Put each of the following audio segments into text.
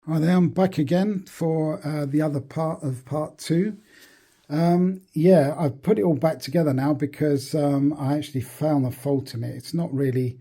Hi there, I'm back again for the other part of part two. Yeah, I've put it all back together now because I actually found a fault in it. It's not really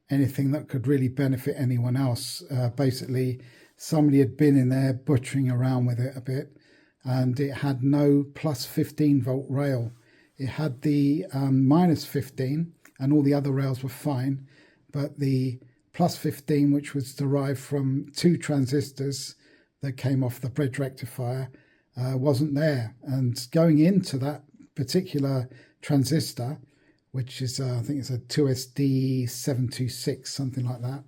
anything that could really benefit anyone else. Basically, somebody had been in there butchering around with it a bit, and it had no plus 15 volt rail. It had the minus 15, and all the other rails were fine, but the plus 15, which was derived from two transistors that came off the bridge rectifier, wasn't there. And going into that particular transistor, which is I think it's a 2SD726, something like that,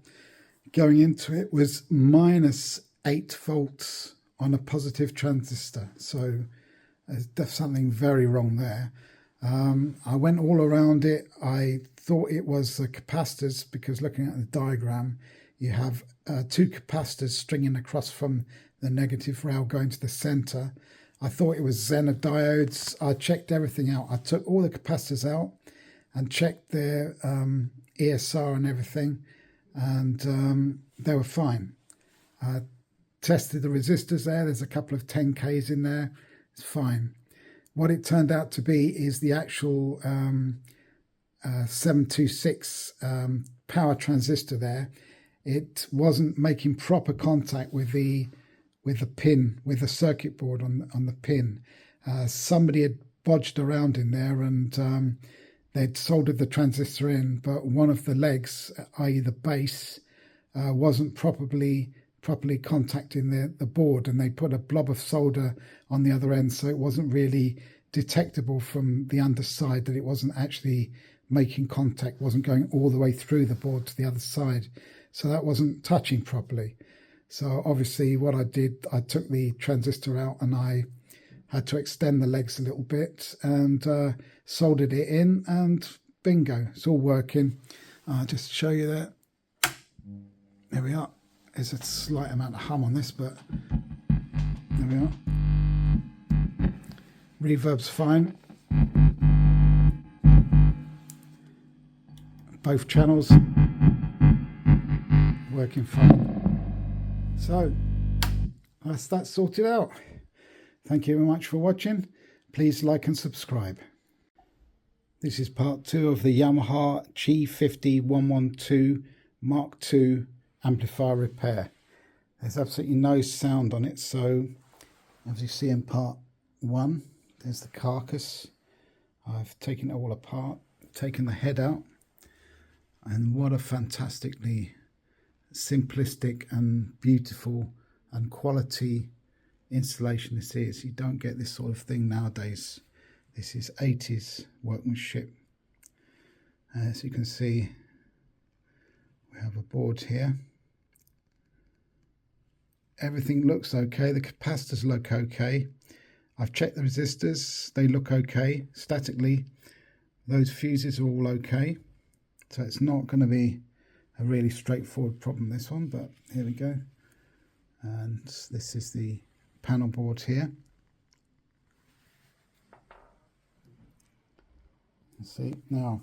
going into it was minus 8 volts on a positive transistor. So there's something very wrong there. I went all around it. I thought it was the capacitors because looking at the diagram, you have two capacitors stringing across from the negative rail going to the center. I thought it was Zener diodes. I checked everything out. I took all the capacitors out and checked their ESR and everything, and they were fine. I tested the resistors there. There's a couple of 10Ks in there. It's fine. What it turned out to be is the actual 726 power transistor there. It wasn't making proper contact with the pin, with the circuit board on the pin. Somebody had bodged around in there and they'd soldered the transistor in, but one of the legs, i.e. the base, wasn't properly contacting the board, and they put a blob of solder on the other end, so it wasn't really detectable from the underside that it wasn't actually making contact, wasn't going all the way through the board to the other side, so that wasn't touching properly. So obviously what I did, I took the transistor out and I had to extend the legs a little bit and soldered it in, and bingo, it's all working. Just to show you that, there we are. There's a slight amount of hum on this, but there we are. Reverb's fine. Both channels working fine. So that's that sorted out. Thank you very much for watching. Please like and subscribe. This is part two of the Yamaha G50-112 Mark II amplifier repair. There's absolutely no sound on it, so as you see in part one, there's the carcass. I've taken it all apart, taken the head out, and what a fantastically simplistic and beautiful and quality installation this is. You don't get this sort of thing nowadays. This is 80s workmanship. As you can see, we have a board here. Everything looks okay. The capacitors look okay. I've checked the resistors. They look okay. Statically, those fuses are all okay. So it's not going to be a really straightforward problem, this one, but here we go. And this is the panel board here. Let's see. Now,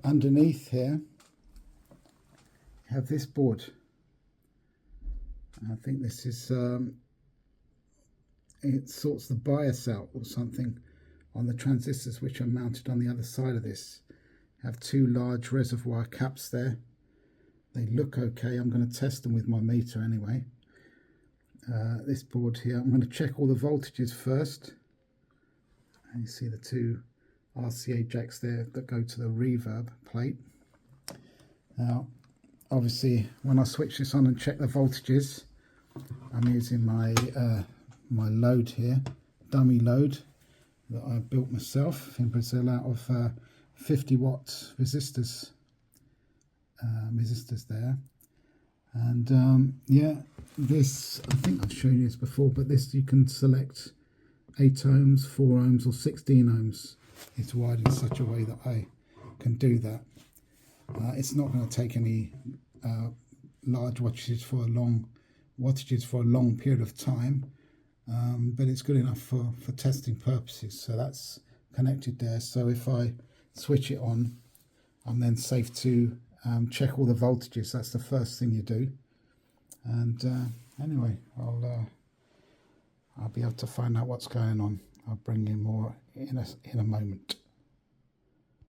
underneath here, you have this board. I think this is, it sorts the bias out or something on the transistors which are mounted on the other side of this. I have two large reservoir caps there. They look okay. I'm going to test them with my meter anyway. This board here, I'm going to check all the voltages first. And you see the two RCA jacks there that go to the reverb plate. Now, obviously, when I switch this on and check the voltages, I'm using my my load here, dummy load that I built myself in Brazil out of 50-watt resistors there. And yeah, this, I think I've shown you this before, but this you can select 8 ohms, 4 ohms or 16 ohms. It's wired in such a way that I can do that. It's not going to take any large wattages for a long period of time, but it's good enough for testing purposes. So that's connected there. So if I switch it on, I'm then safe to check all the voltages. That's the first thing you do. And Anyway, I'll be able to find out what's going on. I'll bring you more in a moment.